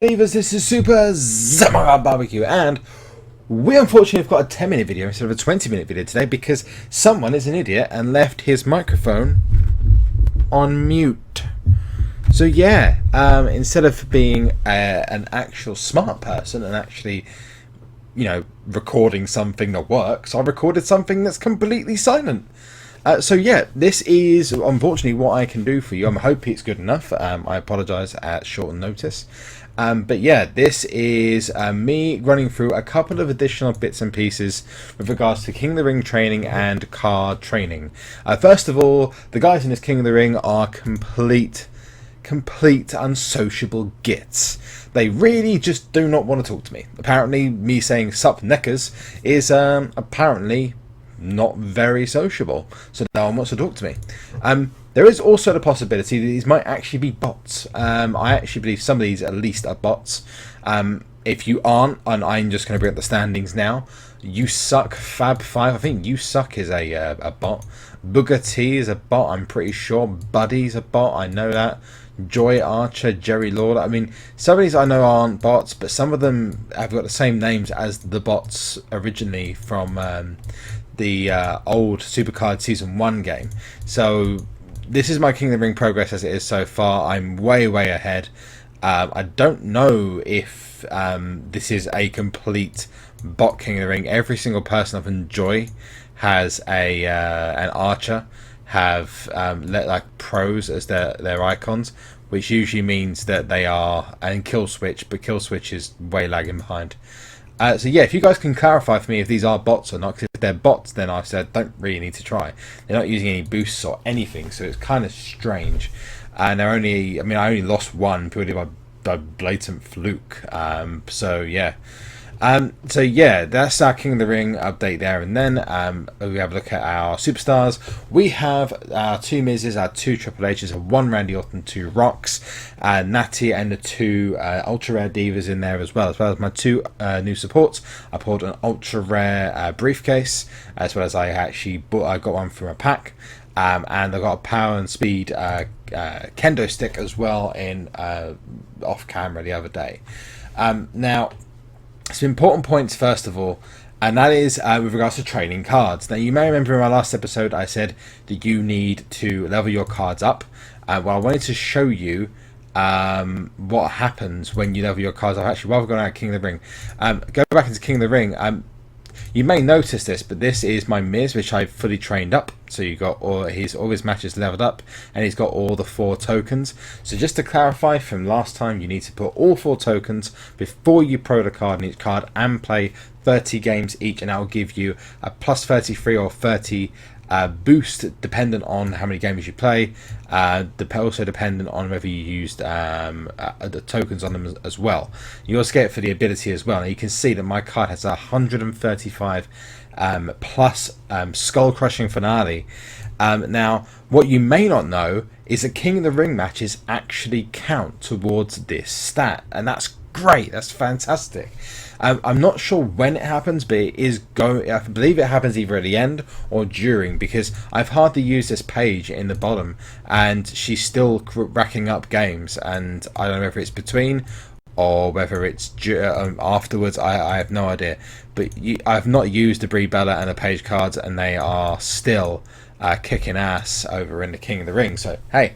Believers, this is SuperZOMGBBQ, and we unfortunately have got a 10-minute video instead of a 20-minute video today because someone is an idiot and left his microphone on mute. So yeah, instead of being an actual smart person and actually, recording something that works, I recorded something that's completely silent. So yeah, this is unfortunately what I can do for you. I'm hoping it's good enough. I apologise at short notice. But yeah, this is me running through a couple of additional bits and pieces with regards to King of the Ring training and card training. First of all, the guys in this King of the Ring are complete unsociable gits. They really just do not want to talk to me. Apparently, me saying sup NECKAs is apparently not very sociable, so no one wants to talk to me. There is also the possibility that these might actually be bots. I actually believe some of these at least are bots. If you aren't, and I'm just going to bring up the standings now. You Suck Fab5, I think You Suck is a bot. Booger T is a bot, I'm pretty sure. Buddy's a bot, I know that. Joy Archer, Jerry Lord. I mean, some of these I know aren't bots, but some of them have got the same names as the bots originally from the old SuperCard Season 1 game. So this is my King of the Ring progress as it is so far. I'm way ahead. I don't know if this is a complete bot King of the Ring. Every single person other than Joy has an archer, have like pros as their icons, which usually means that they are, and kill switch, but kill switch is way lagging behind. So yeah, if you guys can clarify for me if these are bots or not, because if they're bots, then I said don't really need to try. They're not using any boosts or anything, so it's kind of strange. And they're only, I only lost one purely by blatant fluke. So yeah. So yeah, that's our King of the Ring update there, and then we have a look at our superstars. We have our two Mizes, our two Triple H's, one Randy Orton, two Rocks, Natty, and the two ultra rare divas in there as well as my two new supports. I pulled an ultra rare briefcase, as well as I got one from a pack, and I got a power and speed kendo stick as well in off camera the other day. Now, some important points first of all, and that is with regards to training cards. Now, you may remember in my last episode I said that you need to level your cards up. Well, I wanted to show you what happens when you level your cards up. Actually, while we're going out of King of the Ring, go back into King of the Ring. You may notice this, but this is my Miz, which I've fully trained up. So you got all his matches leveled up, and he's got all the 4 tokens. So just to clarify from last time, you need to put all 4 tokens before you pro the card in each card and play 30 games each, and that will give you a plus 33 or 30 boost dependent on how many games you play, also dependent on whether you used the tokens on them as well. You also get it for the ability as well. Now you can see that my card has 135 plus skull crushing finale. Now what you may not know is that King of the Ring matches actually count towards this stat, and that's great, that's fantastic. I'm not sure when it happens, but it is I believe it happens either at the end or during, because I've hardly used this page in the bottom and she's still racking up games, and I don't know whether it's between or whether it's afterwards. I have no idea, but I've not used the Brie Bella and the page cards, and they are still kicking ass over in the King of the Ring. So hey,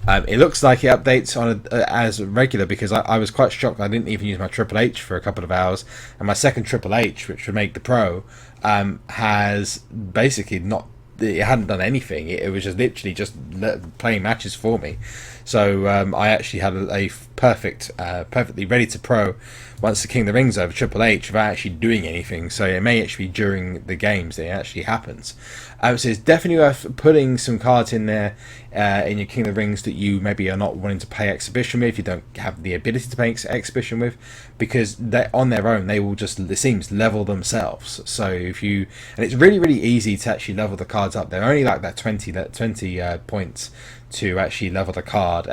it looks like it updates on as regular, because I was quite shocked. I didn't even use my Triple H for a couple of hours, and my second Triple H, which would make the Pro, has basically it hadn't done anything. It was just literally just playing matches for me. So I actually had a perfectly ready to pro once the King of the Ring's over Triple H without actually doing anything. So it may actually be during the games that it actually happens. So it's definitely worth putting some cards in there in your King of the Rings that you maybe are not wanting to play exhibition with, you don't have the ability to play exhibition with, because they on their own they will just, it seems, level themselves. So if you, and it's really easy to actually level the cards up. They're only like that 20 points to actually level the card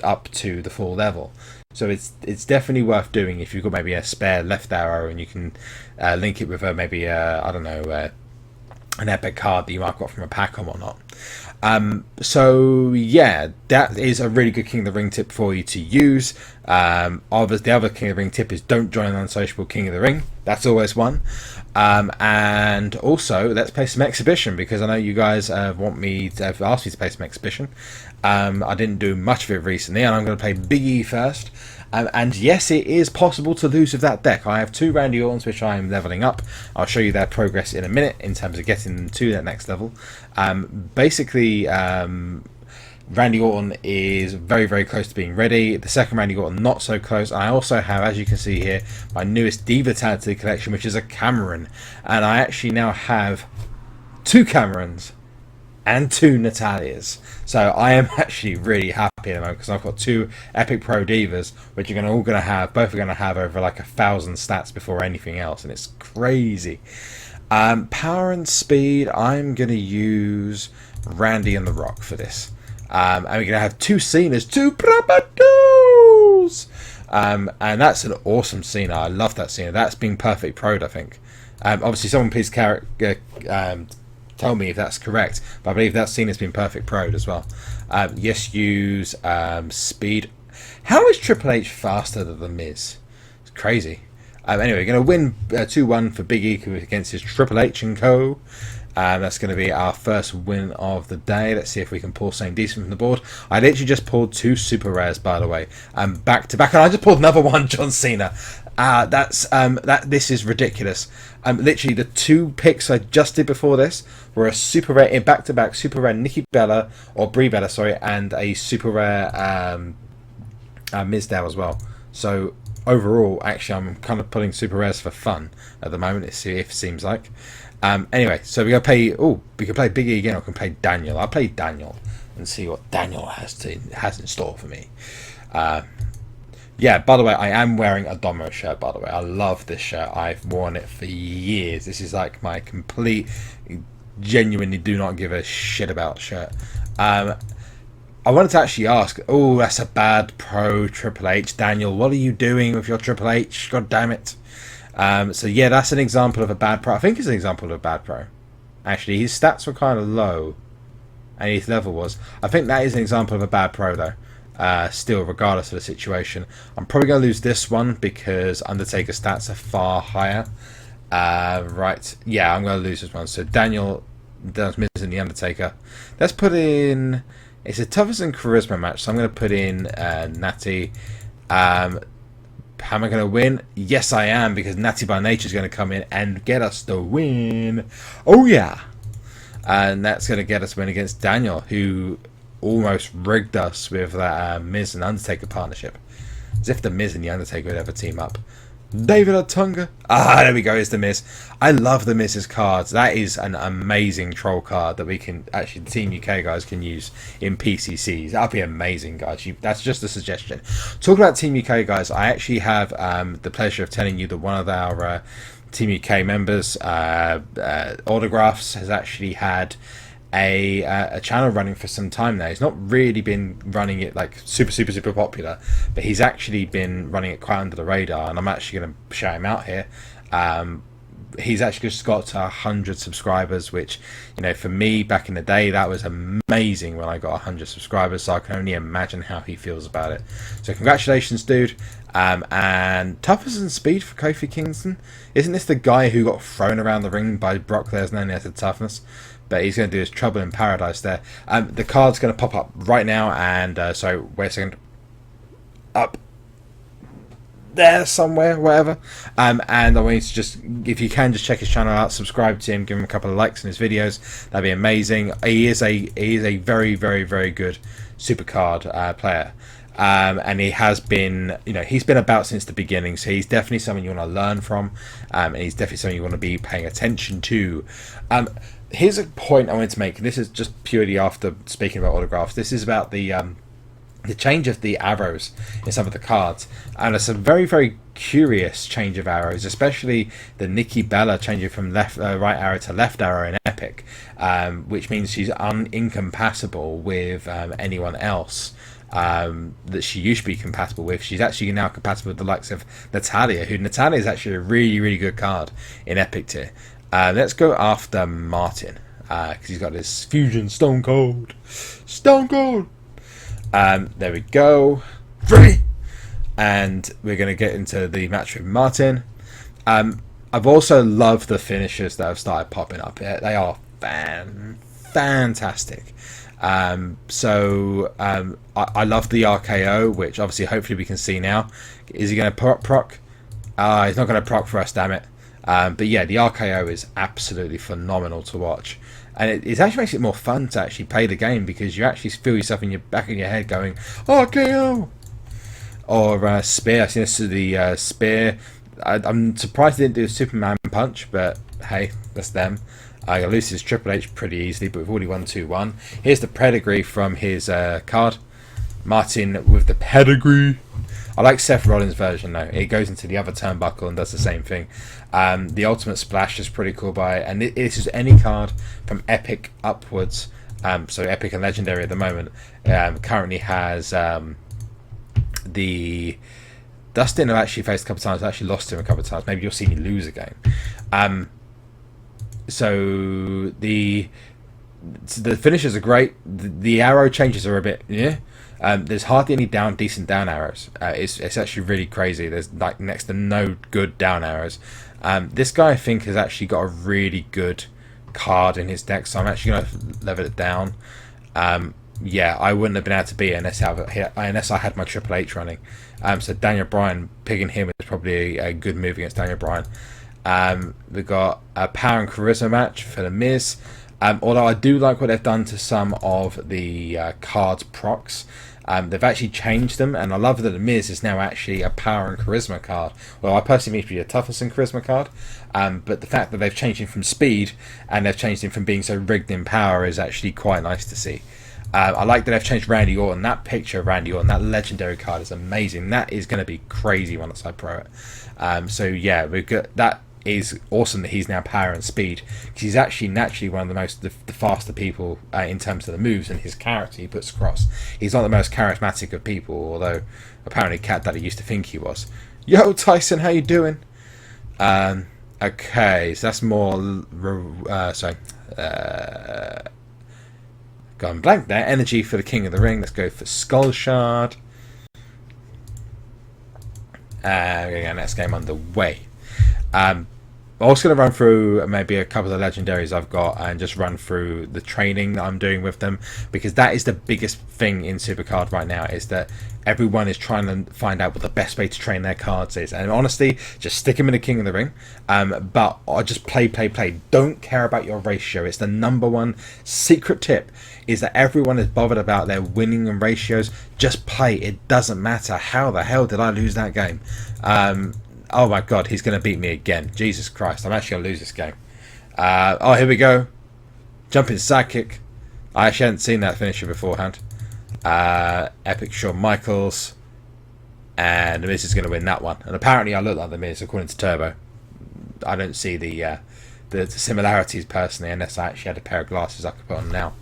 up to the full level. So it's definitely worth doing if you've got maybe a spare left arrow and you can link it with maybe I don't know, an epic card that you might have got from a pack or whatnot. So yeah, that is a really good King of the Ring tip for you to use. Obviously, the other King of the Ring tip is don't join an unsociable King of the Ring. That's always one. And also, let's play some Exhibition, because I know you guys have asked me to play some Exhibition. I didn't do much of it recently, and I'm going to play Big E first. And yes, it is possible to lose with that deck. I have 2 Randy Ortons which I am leveling up. I'll show you their progress in a minute in terms of getting them to that next level. Basically, Randy Orton is very, very close to being ready. The second Randy Orton, not so close. And I also have, as you can see here, my newest Diva tag to the collection, which is a Cameron. And I actually now have 2 Camerons and 2 Natalias. So I am actually really happy at the moment, because I've got 2 Epic Pro Divas, which are both are going to have over like 1,000 stats before anything else, and it's crazy. Power and speed, I'm going to use Randy and The Rock for this. And we're going to have 2 Cenas, 2 Prapados! And that's an awesome Cena. I love that Cena. That's been perfect pro'd, I think. Obviously, someone please tell me if that's correct, but I believe that scene has been perfect pro'd as well. Yes, use speed. How is Triple H faster than The Miz? It's crazy. Anyway, we're going to win 2-1 for Big E against his Triple H and Co. That's going to be our first win of the day. Let's see if we can pull something decent from the board. I literally just pulled 2 super rares, by the way, back to back, and I just pulled another one, John Cena. This is ridiculous. Literally, the 2 picks I just did before this were a super rare in back-to-back super rare Nikki Bella, or Brie Bella, sorry, and a super rare Mizdow as well. So overall, actually, I'm kind of pulling super rares for fun at the moment. It seems like. Anyway, so we can play Big E again, or we can play Daniel. I'll play Daniel and see what Daniel has in store for me. Yeah, by the way, I am wearing a Domo shirt, by the way. I love this shirt. I've worn it for years. This is like my complete, genuinely do not give a shit about shirt. I wanted to actually ask, that's a bad pro Triple H. Daniel, what are you doing with your Triple H? God damn it. So yeah, that's an example of a bad pro. I think it's an example of a bad pro. Actually, his stats were kind of low, and his level was. I think that is an example of a bad pro, though. Still, regardless of the situation, I'm probably going to lose this one because Undertaker's stats are far higher. Right, yeah, I'm going to lose this one. So Daniel does missing the Undertaker. Let's put in. It's a toughest and charisma match, so I'm going to put in Natty. How am I going to win? Yes, I am, because Natty by Nature is going to come in and get us the win. Oh yeah, and that's going to get us a win against Daniel, who almost rigged us with that Miz and Undertaker partnership. As if the Miz and the Undertaker would ever team up. David Otunga. There we go, it's the Miz. I love the Miz's cards. That is an amazing troll card that we can, actually, the Team UK guys can use in PCCs. That'd be amazing, guys. That's just a suggestion. Talking about Team UK guys, I actually have the pleasure of telling you that one of our Team UK members, Autographs, has actually had a channel running for some time now. He's not really been running it like super popular, but he's actually been running it quite under the radar, and I'm actually going to shout him out here. He's actually just got to 100 subscribers, which, you know, for me back in the day, that was amazing when I got 100 subscribers, so I can only imagine how he feels about it. So congratulations, dude. And toughness and speed for Kofi Kingston. Isn't this the guy who got thrown around the ring by Brock Lesnar and he has the toughness? But he's going to do his trouble in paradise there. The card's going to pop up right now, and so wait a second. Up there somewhere, whatever. And I want you to just, if you can, just check his channel out, subscribe to him, give him a couple of likes on his videos. That'd be amazing. He is a very, very, very good SuperCard player. And he has been, you know, he's been about since the beginning, so he's definitely someone you want to learn from, and he's definitely someone you want to be paying attention to. Here's a point I wanted to make. This is just purely after speaking about autographs. This is about the change of the arrows in some of the cards, and it's a very, very curious change of arrows, especially the Nikki Bella changing from right arrow to left arrow in Epic, which means she's incompatible with anyone else that she used to be compatible with. She's actually now compatible with the likes of Natalia, who Natalia is actually a really, really good card in Epic tier. Let's go after Martin, because he's got this fusion Stone Cold. Stone Cold! There we go. Ready! And we're going to get into the match with Martin. I've also loved the finishers that have started popping up here. They are fantastic. I love the RKO, which obviously hopefully we can see now. Is he going to proc? He's not going to proc for us, damn it. But yeah, the RKO is absolutely phenomenal to watch. And it actually makes it more fun to actually play the game, because you actually feel yourself in your back of your head going, RKO! Or Spear. I've seen this to the Spear. I'm surprised they didn't do a Superman punch, but hey, that's them. I lose his Triple H pretty easily, but we've already won 2-1. Here's the pedigree from his card. Martin with the pedigree. I like Seth Rollins' version though. It goes into the other turnbuckle and does the same thing. The ultimate splash is pretty cool by it, and this is any card from Epic upwards. So Epic and Legendary at the moment currently has the Dustin. I've actually faced a couple of times. I actually lost him a couple of times. Maybe you'll see me lose a game. So the finishers are great. The arrow changes are a bit there's hardly any decent down arrows. It's actually really crazy. There's like next to no good down arrows. This guy I think has actually got a really good card in his deck, so I'm actually going to level it down. Yeah, I wouldn't have been able to beat it unless I had my Triple H running. So Daniel Bryan, picking him is probably a good move against Daniel Bryan. We've got a power and charisma match for the Miz. Although I do like what they've done to some of the cards procs. They've actually changed them, and I love that the Miz is now actually a power and charisma card. Well, I personally think it's a toughness and charisma card, but the fact that they've changed him from speed and they've changed him from being so rigged in power is actually quite nice to see. I like that they've changed Randy Orton. That picture of Randy Orton, that legendary card is amazing. That is going to be crazy once I pro it. So yeah, we've got that. Is awesome that he's now power and speed, because he's actually naturally one of the faster people in terms of the moves and his character he puts across. He's not the most charismatic of people, although apparently Cat Daddy used to think he was. Yo Tyson, how you doing? Okay, so that's more gone blank there. Energy for the King of the Ring. Let's go for Skull Shard. We're going to get next game underway. I'm also going to run through maybe a couple of the legendaries I've got and just run through the training that I'm doing with them, because that is the biggest thing in SuperCard right now, is that everyone is trying to find out what the best way to train their cards is. And honestly, just stick them in the King of the Ring, but I just play. Don't care about your ratio. It's the number one secret tip, is that everyone is bothered about their winning and ratios. Just play. It doesn't matter. How the hell did I lose that game? Oh my god, he's going to beat me again. Jesus Christ, I'm actually going to lose this game. Oh, here we go. Jumping sidekick. I actually hadn't seen that finisher beforehand. Epic Shawn Michaels. And The Miz is going to win that one. And apparently I look like The Miz, according to Turbo. I don't see the similarities personally, unless I actually had a pair of glasses I could put on now.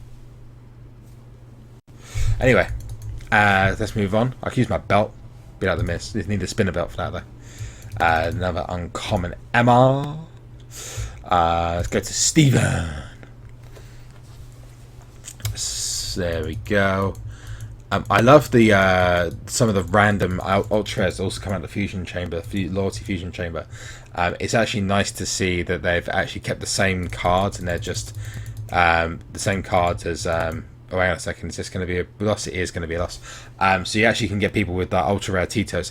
Anyway, let's move on. I can use my belt. Be like The Miz. You need a spinner belt for that though. Another uncommon Emma. Let's go to Steven. There we go. I love the some of the random ultras also come out of the fusion chamber, loyalty fusion chamber. It's actually nice to see that they've actually kept the same cards, and they're just the same cards as. Oh, hang on a second. Is this going to be a loss? It is going to be a loss. So you actually can get people with the ultra rare Titos.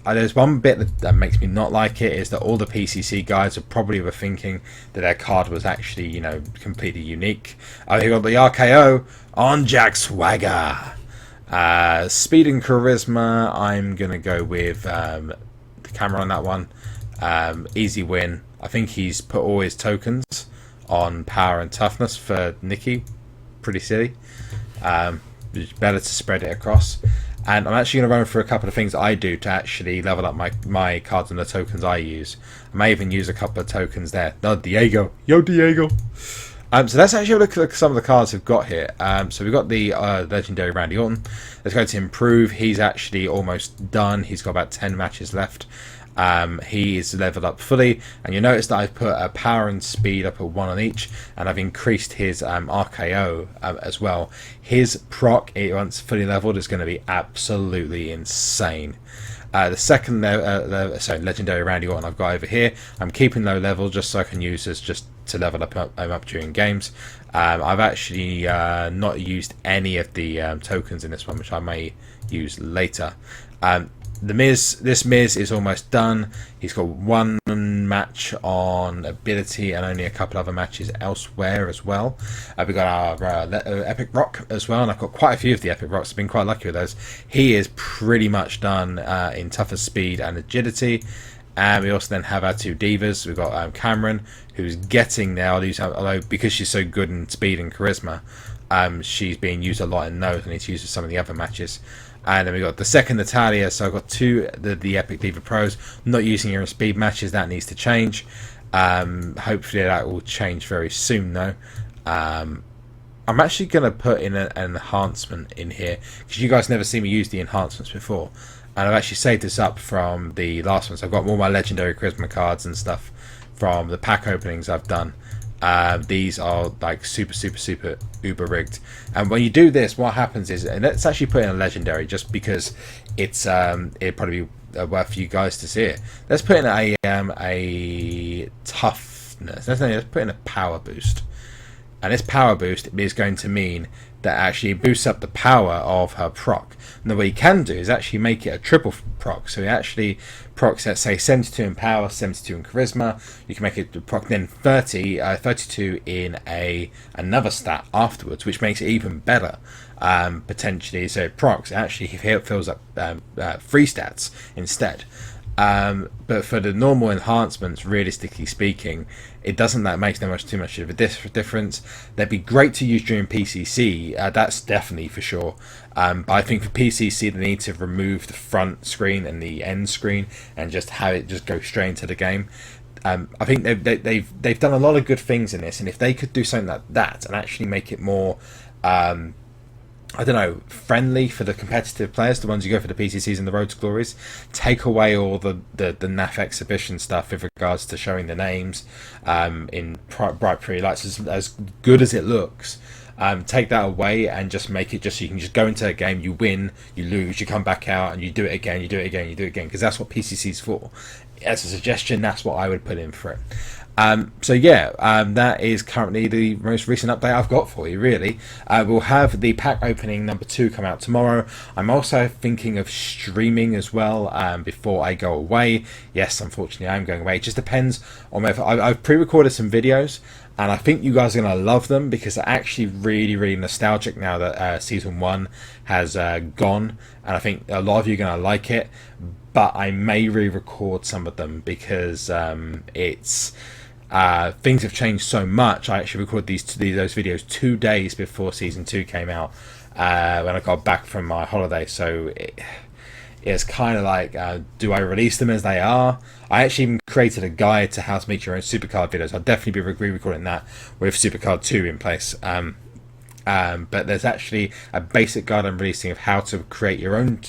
There's one bit that makes me not like it, is that all the PCC guys were thinking that their card was actually, completely unique. Oh, you got the RKO on Jack Swagger. Speed and charisma. I'm gonna go with the camera on that one. Easy win. I think he's put all his tokens on power and toughness for Nikki. Pretty silly. It's better to spread it across. And I'm actually going to run through a couple of things I do to actually level up my cards and the tokens I use. I may even use a couple of tokens there. Oh, Diego. Yo, Diego. So let's actually look at some of the cards we've got here. So we've got the legendary Randy Orton. Let's go to improve. He's actually almost done. He's got about 10 matches left. He is leveled up fully, and you notice that I've put a power and speed up at 1 on each, and I've increased his RKO as well. His proc, once fully leveled, is going to be absolutely insane. The second legendary Randy Orton I've got over here, I'm keeping low level just so I can use this just to level up during games. I've actually not used any of the tokens in this one, which I may use later. This Miz is almost done. He's got 1 match on ability and only a couple other matches elsewhere as well. We've got our Epic Rock as well, and I've got quite a few of the Epic Rocks. I've been quite lucky with those. He is pretty much done in tougher speed and agility. And we also then have our 2 divas. We've got Cameron, who's getting there, although because she's so good in speed and charisma, she's being used a lot in those, and it's used in some of the other matches. And then we got the second Natalia, so I've got 2 the Epic Diva Pros, not using her in speed matches. That needs to change. Hopefully that will change very soon though. I'm actually going to put in an enhancement in here, because you guys never seen me use the enhancements before. And I've actually saved this up from the last one, so I've got all my legendary charisma cards and stuff from the pack openings I've done. These are like super uber rigged, and when you do this, what happens is, and let's actually put in a legendary just because it's it'd probably be worth for you guys to see it. Let's put in a toughness. Let's put in a power boost, and this power boost is going to mean that actually boosts up the power of her proc. And what you can do is actually make it a triple proc. So it actually procs, let's say 72 in power, 72 in charisma. You can make it proc then 32 in another stat afterwards, which makes it even better. Potentially, so it procs, it actually fills up 3 stats instead. But for the normal enhancements, realistically speaking, it doesn't make too much of a difference. They'd be great to use during PCC, that's definitely for sure. But I think for PCC they need to remove the front screen and the end screen and just have it just go straight into the game. I think they've done a lot of good things in this, and if they could do something like that and actually make it more I don't know, friendly for the competitive players, the ones who go for the PCCs and the Road to Glories, take away all the NAF exhibition stuff with regards to showing the names in bright pretty lights, as good as it looks. Take that away and just make it just so you can just go into a game, you win, you lose, you come back out and you do it again, you do it again, you do it again, because that's what PCC's for. As a suggestion, that's what I would put in for it. So yeah, that is currently the most recent update I've got for you, really. We'll have the pack opening number 2 come out tomorrow. I'm also thinking of streaming as well before I go away. Yes, unfortunately I'm going away. It just depends on whether I've pre-recorded some videos, and I think you guys are going to love them because they're actually really nostalgic now that season 1 has gone, and I think a lot of you are going to like it. But I may re-record some of them because it's things have changed so much. I actually recorded those videos 2 days before season 2 came out when I got back from my holiday. So it's kind of like, do I release them as they are? I actually even created a guide to how to make your own SuperCard videos. I'll definitely be re-recording that with SuperCard 2 in place. But there's actually a basic guide I'm releasing of how to create your own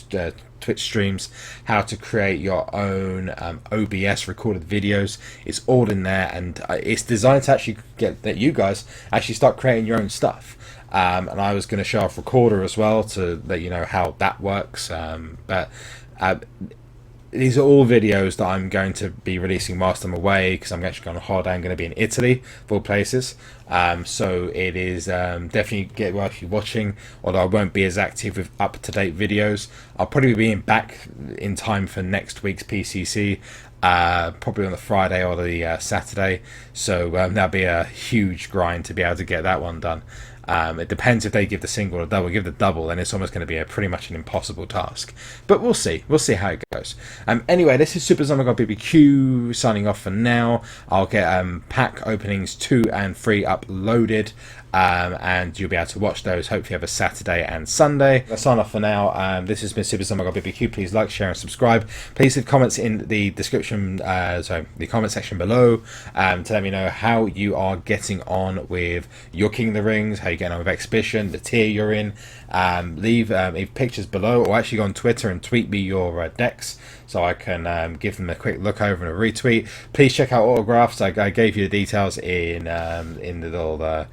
Twitch streams, how to create your own OBS recorded videos. It's all in there, and it's designed to actually let you guys actually start creating your own stuff. And I was going to show off Recorder as well to let you know how that works. But these are all videos that I'm going to be releasing whilst I'm away, because I'm actually going on holiday. I'm going to be in Italy, of all places. So it is definitely worth you watching, although I won't be as active with up-to-date videos. I'll probably be back in time for next week's PCC, probably on the Friday or the Saturday. So that'll be a huge grind to be able to get that one done. It depends if they give the single or double. Give the double, then it's almost going to be pretty much an impossible task. But we'll see. We'll see how it goes. Anyway, this is SuperZombieGBBQ signing off for now. I'll get pack openings 2 and 3 uploaded and you'll be able to watch those hopefully every Saturday and Sunday. I'll sign off for now. This has been SuperZombieGBBQ. Please like, share and subscribe. Please leave comments in the description, the comment section below, to let me know how you are getting on with your King of the Rings, how you're getting on with Exhibition, the tier you're in. Leave pictures below, or actually go on Twitter and tweet me your decks so I can give them a quick look over and a retweet. Please check out autographs. I gave you the details in the little the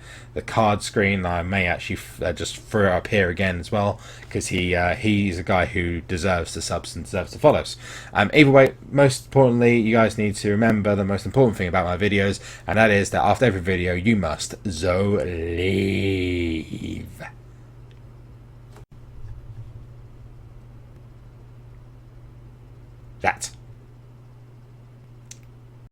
card screen. I may actually just throw it up here again as well, because he's a guy who deserves the subs and deserves the follows. Either way, most importantly, you guys need to remember the most important thing about my videos, and that is that after every video you must ZOLIEVE. That.